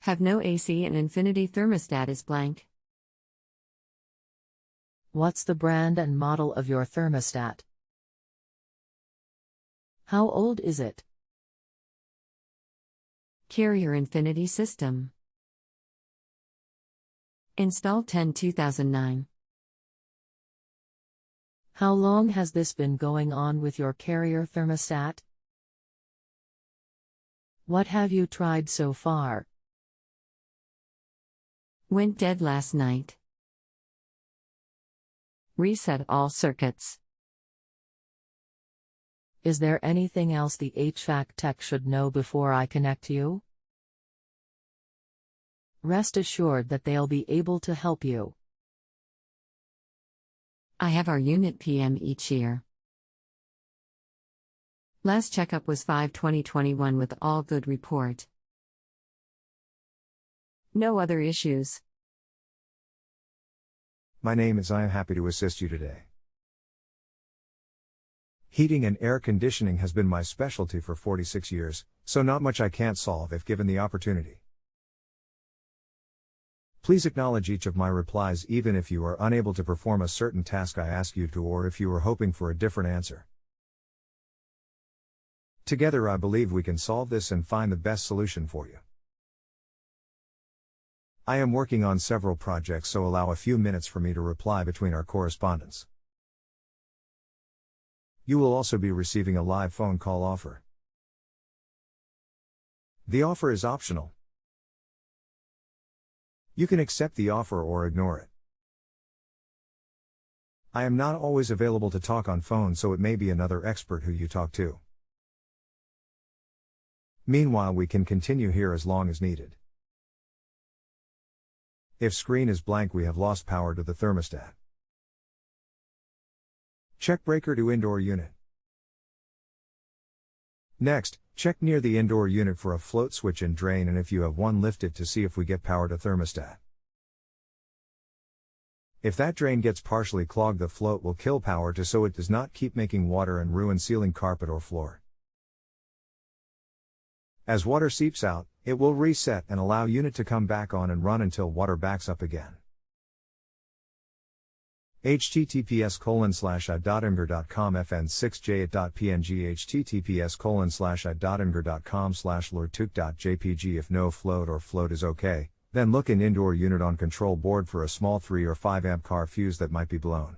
Have no AC and infinity thermostat is blank. What's the brand and model of your thermostat? How old is it? Carrier Infinity System. Installed 10/2009. How long has this been going on with your Carrier thermostat? What have you tried so far? Went dead last night. Reset all circuits. Is there anything else the HVAC tech should know before I connect you? Rest assured that they'll be able to help you. I have our unit PM each year. Last checkup was 5/20/21 with all good report. No other issues. My name is I am happy to assist you today. Heating and air conditioning has been my specialty for 46 years, so not much I can't solve if given the opportunity. Please acknowledge each of my replies even if you are unable to perform a certain task I ask you to or if you are hoping for a different answer. Together I believe we can solve this and find the best solution for you. I am working on several projects, so allow a few minutes for me to reply between our correspondence. You will also be receiving a live phone call offer. The offer is optional. You can accept the offer or ignore it. I am not always available to talk on phone, so it may be another expert who you talk to. Meanwhile, we can continue here as long as needed. If screen is blank, we have lost power to the thermostat. Check breaker to indoor unit. Next, check near the indoor unit for a float switch and drain, and if you have one, lift it to see if we get power to thermostat. If that drain gets partially clogged, the float will kill power to so it does not keep making water and ruin ceiling, carpet or floor. As water seeps out, it will reset and allow unit to come back on and run until water backs up again. https://imgur.com fn6j8.png https://imgur.com/lurtuk.jpg. If no float or float is okay, then look in indoor unit on control board for a small 3 or 5 amp car fuse that might be blown.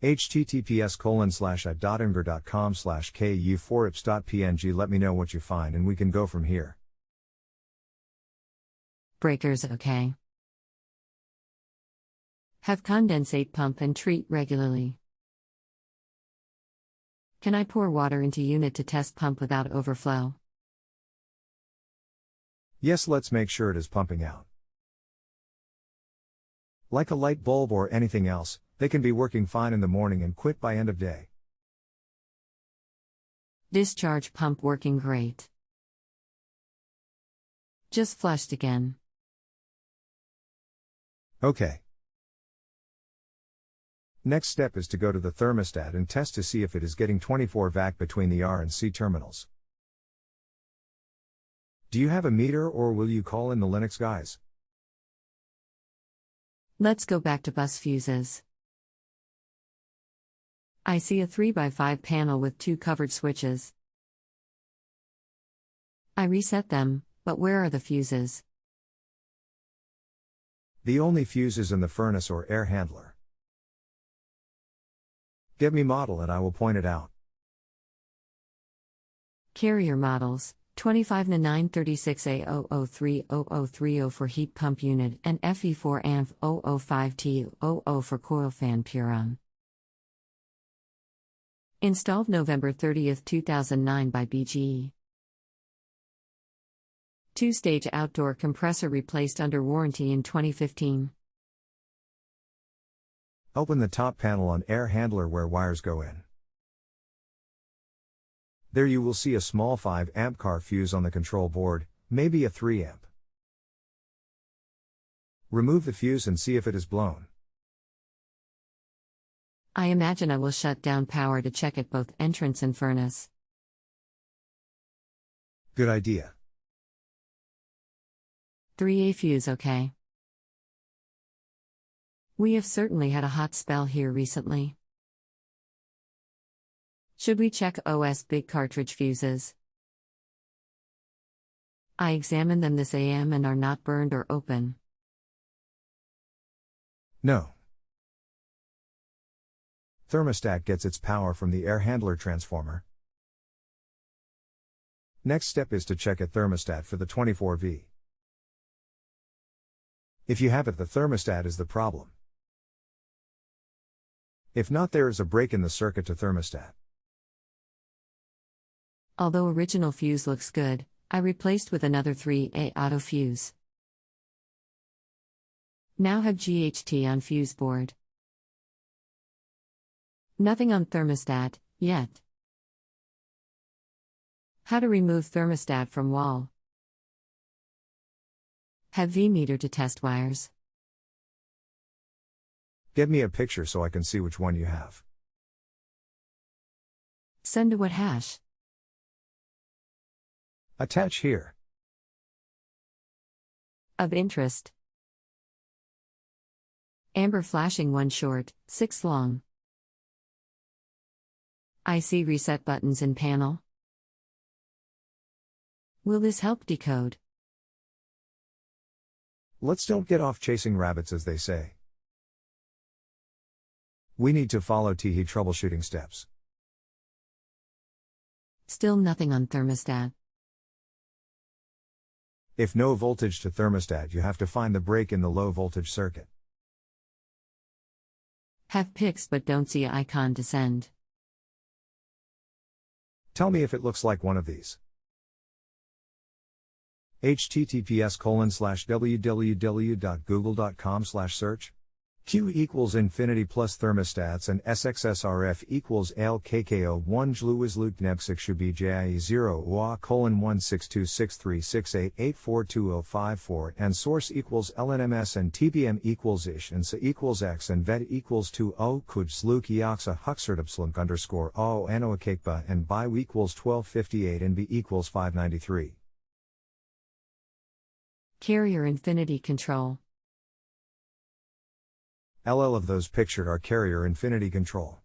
https://imgur.com/ku4ips.png. Let me know what you find and we can go from here. Breakers okay. Have condensate pump and treat regularly. Can I pour water into unit to test pump without overflow? Yes, let's make sure it is pumping out. Like a light bulb or anything else, they can be working fine in the morning and quit by end of day. Discharge pump working great. Just flushed again. Okay. Next step is to go to the thermostat and test to see if it is getting 24 VAC between the R and C terminals. Do you have a meter or will you call in the Linux guys? Let's go back to bus fuses. I see a 3x5 panel with 2 covered switches. I reset them, but where are the fuses? The only fuse is in the furnace or air handler. Get me model and I will point it out. Carrier models, 25N936A0030030 for heat pump unit and FE4ANF005T00 for coil fan Puron. Installed November 30, 2009 by BGE. 2-stage outdoor compressor replaced under warranty in 2015. Open the top panel on air handler where wires go in. There you will see a small 5 amp car fuse on the control board, maybe a 3 amp. Remove the fuse and see if it is blown. I imagine I will shut down power to check at both entrance and furnace. Good idea. 3A fuse okay. We have certainly had a hot spell here recently. Should we check OS big cartridge fuses? I examined them this AM and are not burned or open. No. Thermostat gets its power from the air handler transformer. Next step is to check a thermostat for the 24V. If you have it, the thermostat is the problem. If not, there is a break in the circuit to thermostat. Although original fuse looks good, I replaced with another 3A auto fuse. Now have GHT on fuse board. Nothing on thermostat, yet. How to remove thermostat from wall. Have V-meter to test wires. Get me a picture so I can see which one you have. Send to what hash? Attach here. Of interest. Amber flashing 1 short, 6 long. IC reset buttons in panel. Will this help decode? Let's don't get off chasing rabbits, as they say. We need to follow TE troubleshooting steps. Still nothing on thermostat. If no voltage to thermostat, you have to find the break in the low voltage circuit. Have pics but don't see icon to send. Tell me if it looks like one of these. https://www.google.com/search Q equals infinity plus thermostats and SXSRF equals LKKO1 JLUISLUTNEB6SHUBJIE 0 UA:1626368842054 and source equals LNMS and TBM equals ish and SA equals X and VET equals 20 KUJ SLUK HUXERTUPSLUNK underscore O ANOAKEKBA and BY equals 1258 and B equals 593. Carrier infinity control. LL of those pictured are carrier infinity control.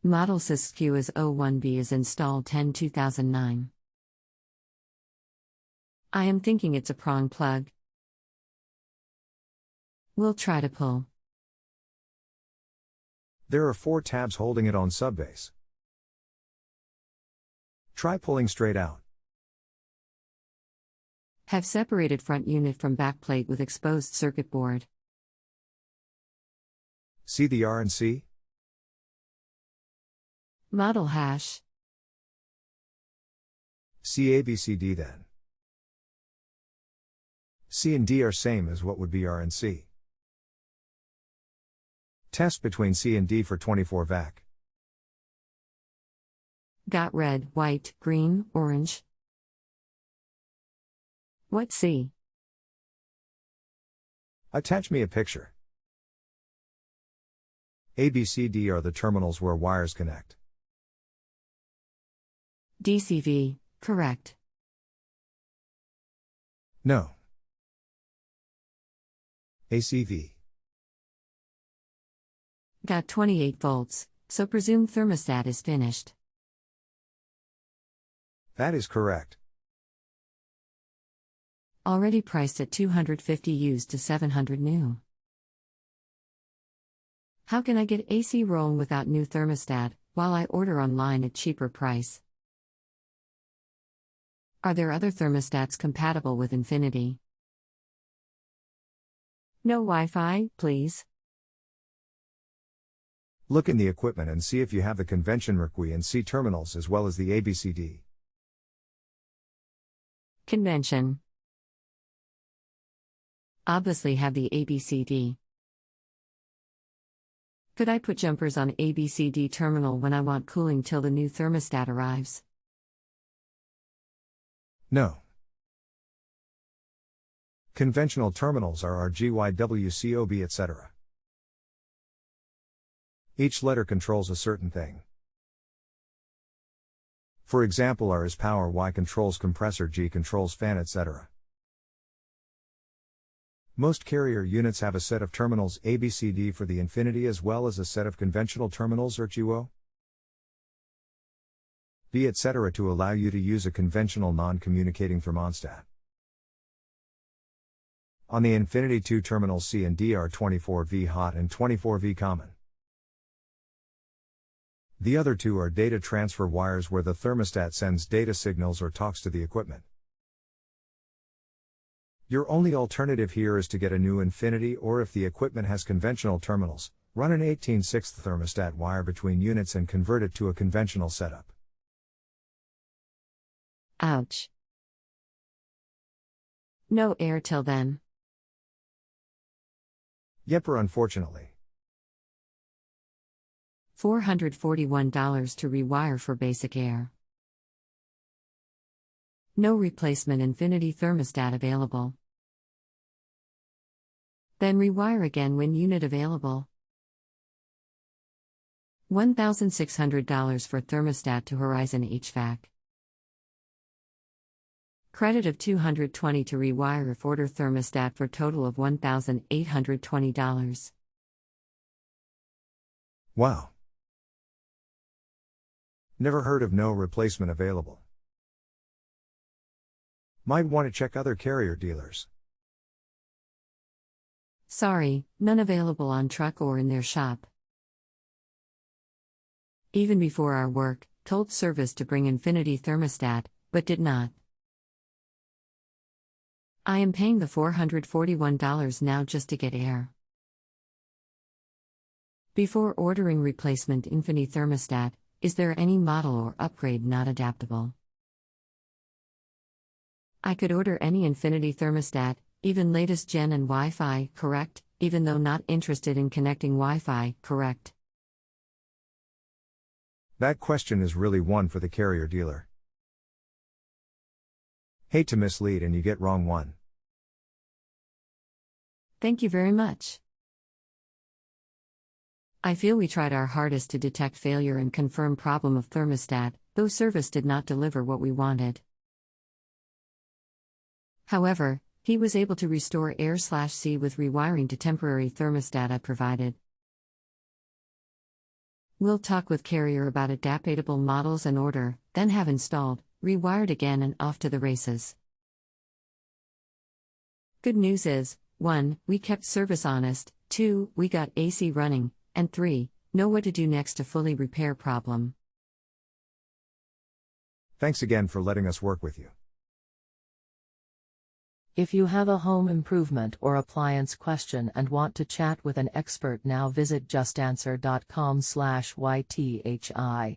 Model SysQ is 01B is installed 10/2009. I am thinking it's a prong plug. We'll try to pull. There are 4 tabs holding it on subbase. Try pulling straight out. Have separated front unit from back plate with exposed circuit board. See the RNC? Model hash. See ABCD then. C and D are same as what would be RNC. Test between C and D for 24 VAC. Got red, white, green, orange. What C? Attach me a picture. ABCD are the terminals where wires connect. DCV, correct. No. ACV. Got 28 volts, so presume thermostat is finished. That is correct. Already priced at 250 used to 700 new. How can I get AC rolling without new thermostat, while I order online at cheaper price? Are there other thermostats compatible with Infinity? No Wi-Fi, please. Look in the equipment and see if you have the convention RQI and C terminals as well as the ABCD. Convention. Obviously have the ABCD. Could I put jumpers on ABCD terminal when I want cooling till the new thermostat arrives? No. Conventional terminals are RGYWCOB etc. Each letter controls a certain thing. For example, R is power, Y controls compressor, G controls fan, etc. Most carrier units have a set of terminals ABCD for the infinity as well as a set of conventional terminals or QO, B, etc. to allow you to use a conventional non-communicating thermostat. On the infinity, two terminals C and D are 24V hot and 24V common. The other two are data transfer wires where the thermostat sends data signals or talks to the equipment. Your only alternative here is to get a new infinity, or if the equipment has conventional terminals, run an 18/6 thermostat wire between units and convert it to a conventional setup. Ouch. No air till then. Yepper, unfortunately. $441 to rewire for basic air. No replacement infinity thermostat available. Then rewire again when unit available. $1,600 for thermostat to Horizon HVAC. Credit of $220 to rewire if order thermostat for total of $1,820. Wow. Never heard of no replacement available. Might want to check other carrier dealers. Sorry, none available on truck or in their shop. Even before our work, told service to bring infinity thermostat, but did not. I am paying the $441 now just to get air. Before ordering replacement infinity thermostat, is there any model or upgrade not adaptable? I could order any infinity thermostat, even latest gen and Wi-Fi, correct, even though not interested in connecting Wi-Fi, correct? That question is really one for the carrier dealer. Hate to mislead and you get wrong one. Thank you very much. I feel we tried our hardest to detect failure and confirm problem of thermostat, though service did not deliver what we wanted. However, he was able to restore air/C with rewiring to temporary thermostat I provided. We'll talk with carrier about adaptable models and order, then have installed, rewired again and off to the races. Good news is, 1, we kept service honest, 2, we got AC running, and 3, know what to do next to fully repair problem. Thanks again for letting us work with you. If you have a home improvement or appliance question and want to chat with an expert now, visit JustAnswer.com/YTHI.